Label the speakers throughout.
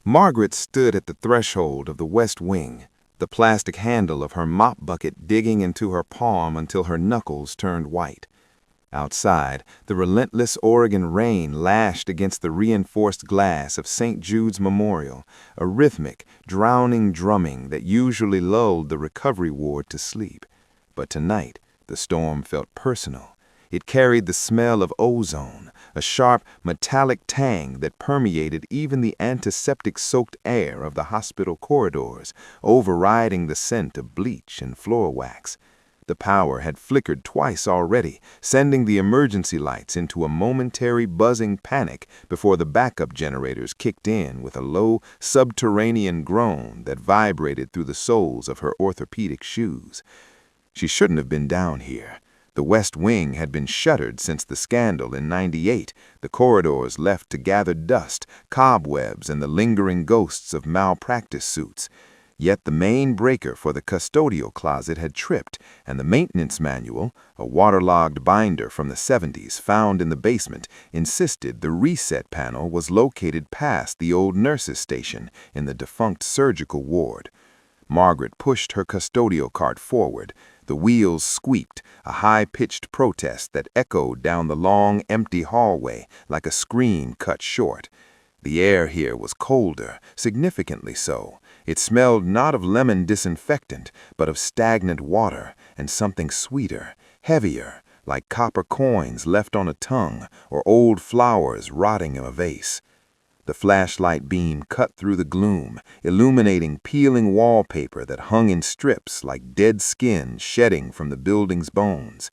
Speaker 1: Margaret stood at the threshold of the West Wing, the plastic handle of her mop bucket digging into her palm until her knuckles turned white. Outside, the relentless Oregon rain lashed against the reinforced glass of St. Jude's Memorial, a rhythmic, drowning drumming that usually lulled the recovery ward to sleep. But tonight, the storm felt personal. It carried the smell of ozone, a sharp, metallic tang that permeated even the antiseptic-soaked air of the hospital corridors, overriding the scent of bleach and floor wax. The power had flickered twice already, sending the emergency lights into a momentary buzzing panic before the backup generators kicked in with a low, subterranean groan that vibrated through the soles of her orthopedic shoes. She shouldn't have been down here. The West Wing had been shuttered since the scandal in '98, the corridors left to gather dust, cobwebs, and the lingering ghosts of malpractice suits. Yet the main breaker for the custodial closet had tripped, and the maintenance manual, a waterlogged binder from the '70s found in the basement, insisted the reset panel was located past the old nurses' station in the defunct surgical ward. Margaret pushed her custodial cart forward. The wheels squeaked, a high-pitched protest that echoed down the long, empty hallway like a scream cut short. The air here was colder, significantly so. It smelled not of lemon disinfectant, but of stagnant water and something sweeter, heavier, like copper coins left on a tongue or old flowers rotting in a vase. The flashlight beam cut through the gloom, illuminating peeling wallpaper that hung in strips like dead skin shedding from the building's bones.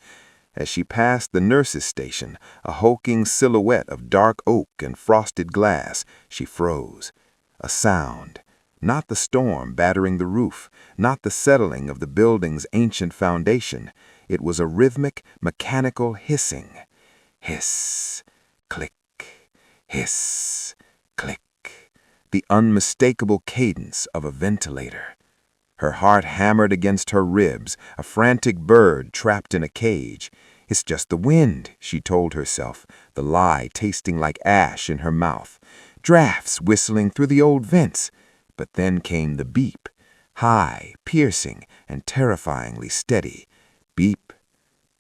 Speaker 1: As she passed the nurse's station, a hulking silhouette of dark oak and frosted glass, she froze. A sound. Not the storm battering the roof, not the settling of the building's ancient foundation. It was a rhythmic, mechanical hissing. Hiss, click, hiss, click, the unmistakable cadence of a ventilator. Her heart hammered against her ribs, a frantic bird trapped in a cage. It's just the wind, she told herself, the lie tasting like ash in her mouth. Drafts whistling through the old vents. But then came the beep, high, piercing, and terrifyingly steady. Beep,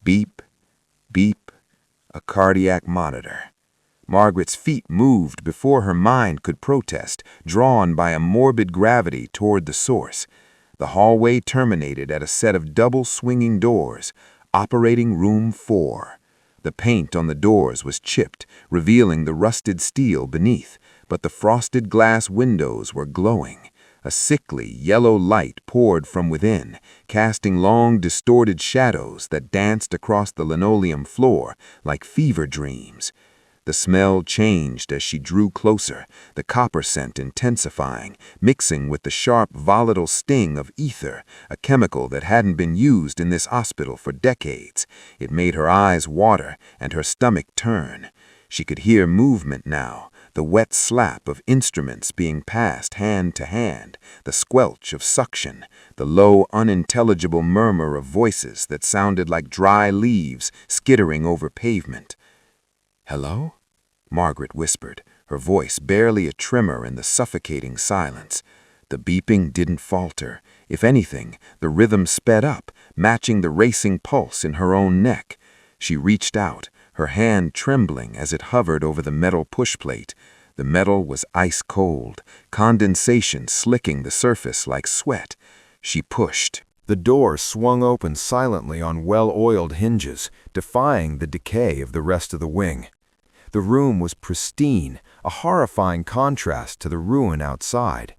Speaker 1: beep, beep, a cardiac monitor. Margaret's feet moved before her mind could protest, drawn by a morbid gravity toward the source. The hallway terminated at a set of double-swinging doors, operating room 4. The paint on the doors was chipped, revealing the rusted steel beneath, but the frosted glass windows were glowing. A sickly, yellow light poured from within, casting long, distorted shadows that danced across the linoleum floor like fever dreams. The smell changed as she drew closer, the copper scent intensifying, mixing with the sharp, volatile sting of ether, a chemical that hadn't been used in this hospital for decades. It made her eyes water and her stomach turn. She could hear movement now, the wet slap of instruments being passed hand to hand, the squelch of suction, the low, unintelligible murmur of voices that sounded like dry leaves skittering over pavement. "Hello?" Margaret whispered, her voice barely a tremor in the suffocating silence. The beeping didn't falter. If anything, the rhythm sped up, matching the racing pulse in her own neck. She reached out, her hand trembling as it hovered over the metal pushplate. The metal was ice cold, condensation slicking the surface like sweat. She pushed. The door swung open silently on well-oiled hinges, defying the decay of the rest of the wing. The room was pristine, a horrifying contrast to the ruin outside.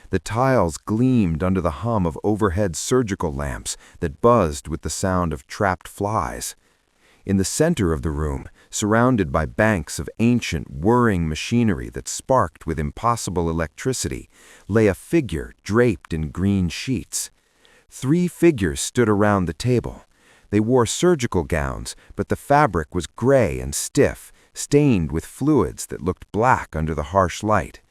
Speaker 1: The tiles gleamed under the hum of overhead surgical lamps that buzzed with the sound of trapped flies. In the center of the room, surrounded by banks of ancient, whirring machinery that sparked with impossible electricity, lay a figure draped in green sheets. 3 figures stood around the table. They wore surgical gowns, but the fabric was gray and stiff, stained with fluids that looked black under the harsh light.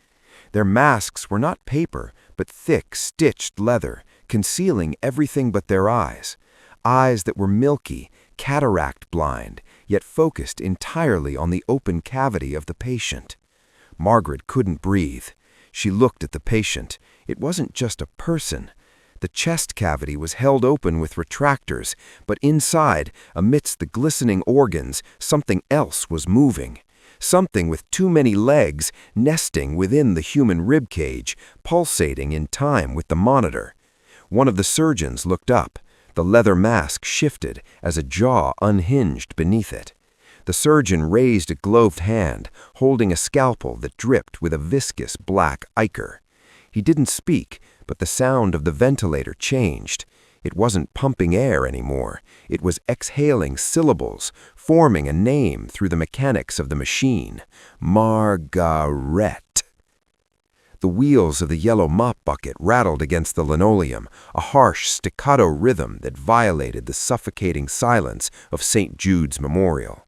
Speaker 1: Their masks were not paper, but thick, stitched leather, concealing everything but their eyes that were milky, cataract-blind, yet focused entirely on the open cavity of the patient. Margaret couldn't breathe.
Speaker 2: She looked at the patient. It wasn't just a person. The chest cavity was held open with retractors, but inside, amidst the glistening organs, something else was moving. Something with too many legs, nesting within the human ribcage, pulsating in time with the monitor. One of the surgeons looked up. The leather mask shifted as a jaw unhinged beneath it. The surgeon raised a gloved hand, holding a scalpel that dripped with a viscous black ichor. He didn't speak, but the sound of the ventilator changed. It wasn't pumping air anymore. It was exhaling syllables, forming a name through the mechanics of the machine. Margaret. The wheels of the yellow mop bucket rattled against the linoleum, a harsh staccato rhythm that violated the suffocating silence of St. Jude's Memorial.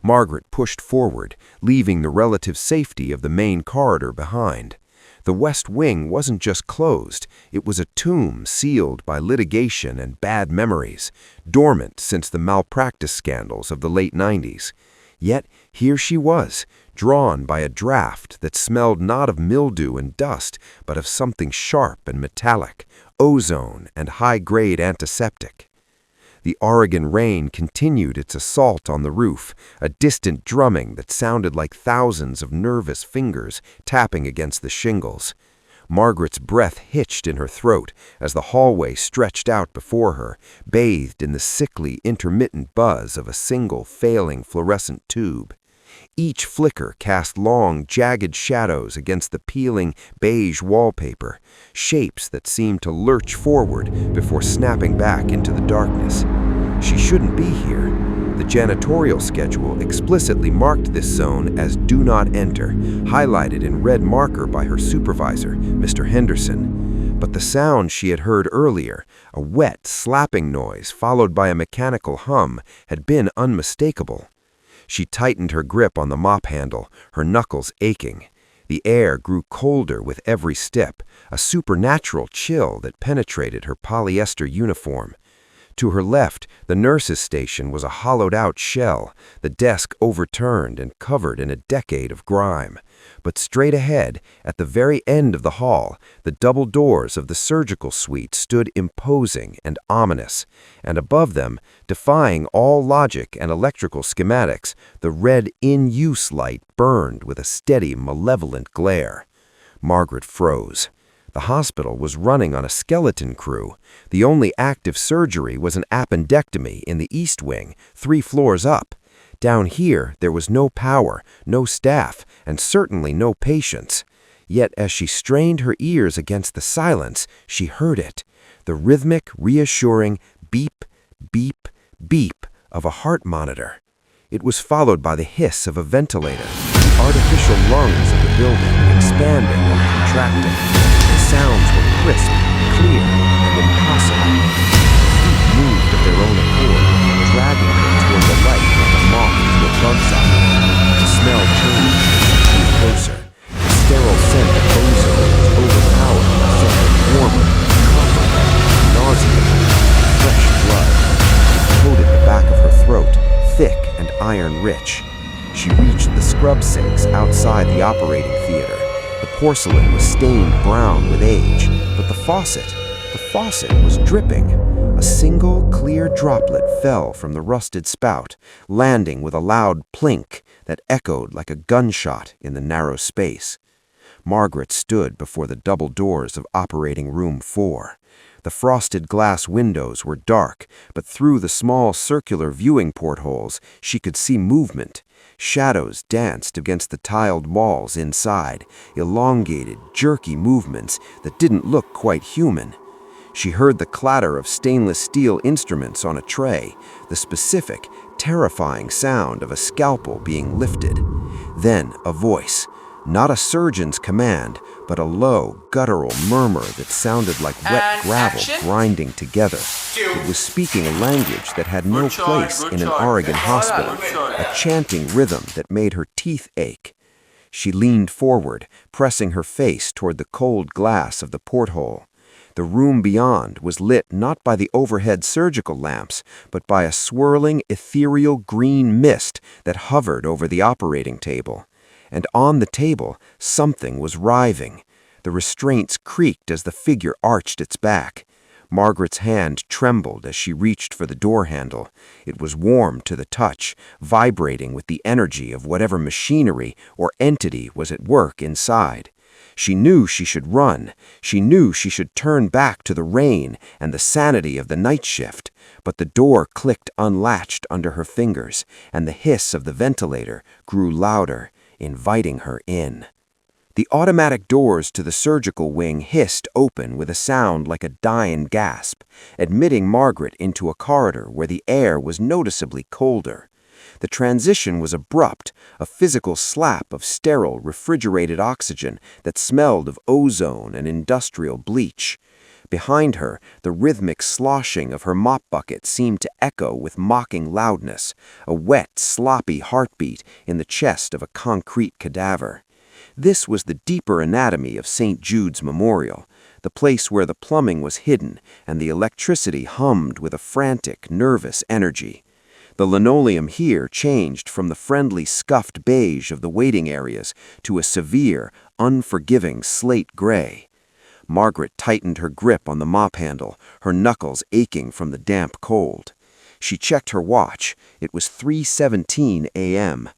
Speaker 2: Margaret pushed forward, leaving the relative safety of the main corridor behind. The West Wing wasn't just closed, it was a tomb sealed by litigation and bad memories, dormant since the malpractice scandals of the late 90s. Yet here she was, drawn by a draft that smelled not of mildew and dust, but of something sharp and metallic, ozone and high-grade antiseptic. The Oregon rain continued its assault on the roof, a distant drumming that sounded like thousands of nervous fingers tapping against the shingles. Margaret's breath hitched in her throat as the hallway stretched out before her, bathed in the sickly, intermittent buzz of a single failing fluorescent tube. Each flicker cast long, jagged shadows against the peeling, beige wallpaper, shapes that seemed to lurch forward before snapping back into the darkness. She shouldn't be here. The janitorial schedule explicitly marked this zone as "Do Not Enter," highlighted in red marker by her supervisor, Mr. Henderson. But the sound she had heard earlier, a wet, slapping noise followed by a mechanical hum, had been unmistakable. She tightened her grip on the mop handle, her knuckles aching. The air grew colder with every step, a supernatural chill that penetrated her polyester uniform. To her left, the nurse's station was a hollowed-out shell, the desk overturned and covered in a decade of grime. But straight ahead, at the very end of the hall, the double doors of the surgical suite stood imposing and ominous, and above them, defying all logic and electrical schematics, the red in-use light burned with a steady, malevolent glare. Margaret froze. The hospital was running on a skeleton crew. The only active surgery was an appendectomy in the East Wing, 3 floors up. Down here, there was no power, no staff, and certainly no patients. Yet as she strained her ears against the silence, she heard it, the rhythmic, reassuring beep, beep, beep of a heart monitor. It was followed by the hiss of a ventilator, the artificial lungs of the building expanding and contracting. The sounds were crisp, clear, and impossible. Feet moved of their own accord, dragging her toward the light like a moth to a bug zapper. The smell changed, came closer. The sterile scent of ozone was overpowered by something warmer, copper, nauseating, fresh blood. It coated the back of her throat, thick and iron-rich. She reached the scrub sinks outside the operating theater. The porcelain was stained brown with age, but the faucet was dripping. A single clear droplet fell from the rusted spout, landing with a loud plink that echoed like a gunshot in the narrow space. Margaret stood before the double doors of operating room 4. The frosted glass windows were dark, but through the small circular viewing portholes she could see movement. Shadows danced against the tiled walls inside, elongated, jerky movements that didn't look quite human. She heard the clatter of stainless steel instruments on a tray, the specific, terrifying sound of a scalpel being lifted. Then a voice, not a surgeon's command, but a low, guttural murmur that sounded like wet gravel grinding together. It was speaking a language that had no place in an Oregon hospital, a chanting rhythm that made her teeth ache. She leaned forward, pressing her face toward the cold glass of the porthole. The room beyond was lit not by the overhead surgical lamps, but by a swirling, ethereal green mist that hovered over the operating table. And on the table, something was writhing, The restraints creaked as the figure arched its back. Margaret's hand trembled as she reached for the door handle. It was warm to the touch, vibrating with the energy of whatever machinery or entity was at work inside. She knew she should run. She knew she should turn back to the rain and the sanity of the night shift. But the door clicked unlatched under her fingers, and the hiss of the ventilator grew louder, inviting her in. The automatic doors to the surgical wing hissed open with a sound like a dying gasp, admitting Margaret into a corridor where the air was noticeably colder. The transition was abrupt, a physical slap of sterile, refrigerated oxygen that smelled of ozone and industrial bleach. Behind her, the rhythmic sloshing of her mop bucket seemed to echo with mocking loudness, a wet, sloppy heartbeat in the chest of a concrete cadaver. This was the deeper anatomy of St. Jude's Memorial, the place where the plumbing was hidden and the electricity hummed with a frantic, nervous energy. The linoleum here changed from the friendly scuffed beige of the waiting areas to a severe, unforgiving slate gray. Margaret tightened her grip on the mop handle, her knuckles aching from the damp cold. She checked her watch. It was 3:17 a.m.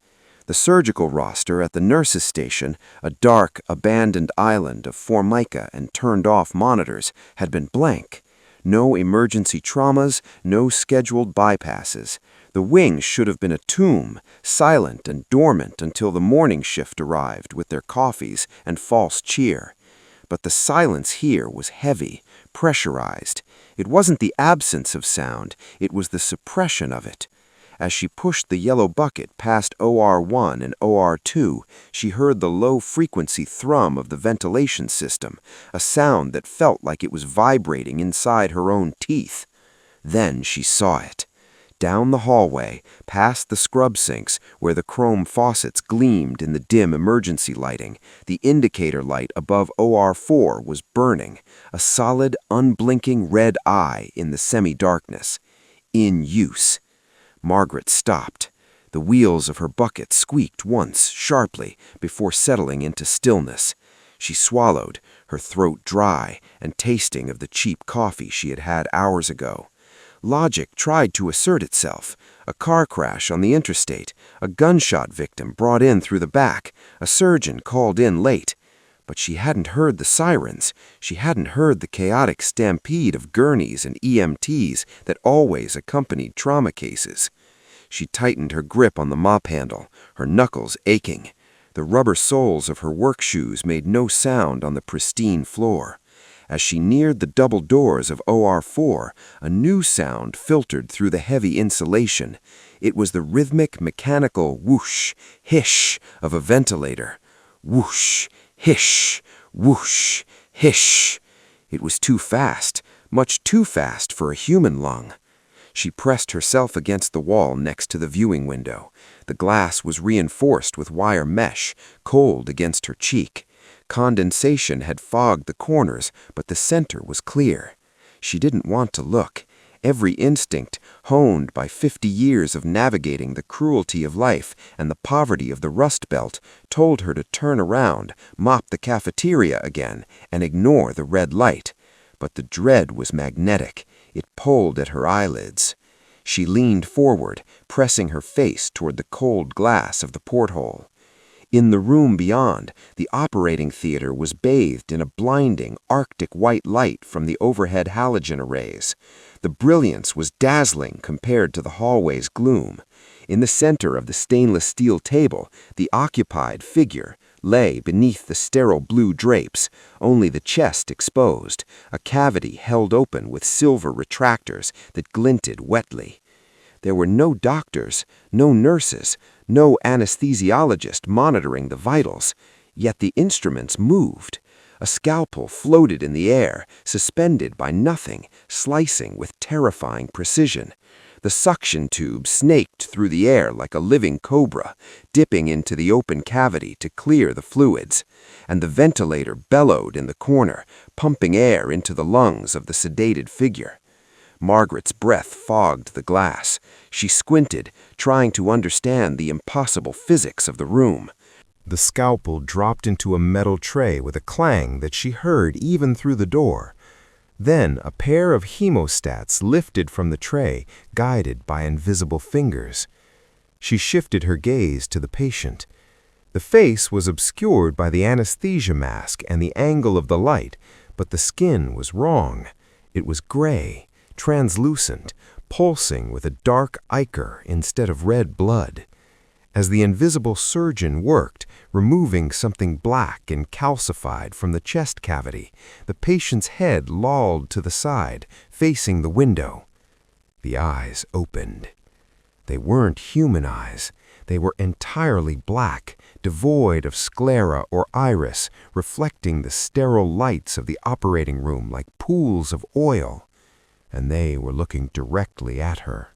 Speaker 2: The surgical roster at the nurses' station, a dark, abandoned island of formica and turned-off monitors, had been blank. No emergency traumas, no scheduled bypasses. The wing should have been a tomb, silent and dormant until the morning shift arrived with their coffees and false cheer. But the silence here was heavy, pressurized. It wasn't the absence of sound, it was the suppression of it. As she pushed the yellow bucket past OR1 and OR2, she heard the low-frequency thrum of the ventilation system, a sound that felt like it was vibrating inside her own teeth. Then she saw it. Down the hallway, past the scrub sinks, where the chrome faucets gleamed in the dim emergency lighting, the indicator light above OR4 was burning, a solid, unblinking red eye in the semi-darkness. In use. Margaret stopped. The wheels of her bucket squeaked once, sharply, before settling into stillness. She swallowed, her throat dry and tasting of the cheap coffee she had had hours ago. Logic tried to assert itself. A car crash on the interstate, a gunshot victim brought in through the back, a surgeon called in late. But she hadn't heard the sirens. She hadn't heard the chaotic stampede of gurneys and EMTs that always accompanied trauma cases. She tightened her grip on the mop handle, her knuckles aching. The rubber soles of her work shoes made no sound on the pristine floor. As she neared the double doors of OR4, a new sound filtered through the heavy insulation. It was the rhythmic, mechanical whoosh, hish of a ventilator. Whoosh, hish, whoosh, hish. It was too fast, much too fast for a human lung. She pressed herself against the wall next to the viewing window. The glass was reinforced with wire mesh, cold against her cheek. Condensation had fogged the corners, but the center was clear. She didn't want to look. Every instinct, honed by 50 years of navigating the cruelty of life and the poverty of the Rust Belt, told her to turn around, mop the cafeteria again, and ignore the red light. But the dread was magnetic. It pulled at her eyelids. She leaned forward, pressing her face toward the cold glass of the porthole. In the room beyond, the operating theater was bathed in a blinding, arctic white light from the overhead halogen arrays. The brilliance was dazzling compared to the hallway's gloom. In the center of the stainless steel table, the occupied figure lay beneath the sterile blue drapes, only the chest exposed, a cavity held open with silver retractors that glinted wetly. There were no doctors, no nurses, no anesthesiologist monitoring the vitals, yet the instruments moved. A scalpel floated in the air, suspended by nothing, slicing with terrifying precision. The suction tube snaked through the air like a living cobra, dipping into the open cavity to clear the fluids, and the ventilator bellowed in the corner, pumping air into the lungs of the sedated figure. Margaret's breath fogged the glass. She squinted, trying to understand the impossible physics of the room. The scalpel dropped into a metal tray with a clang that she heard even through the door. Then a pair of hemostats lifted from the tray, guided by invisible fingers. She shifted her gaze to the patient. The face was obscured by the anesthesia mask and the angle of the light, but the skin was wrong. It was gray, translucent, pulsing with a dark ichor instead of red blood. As the invisible surgeon worked, removing something black and calcified from the chest cavity, the patient's head lolled to the side, facing the window. The eyes opened. They weren't human eyes. They were entirely black, devoid of sclera or iris, reflecting the sterile lights of the operating room like pools of oil. And they were looking directly at her.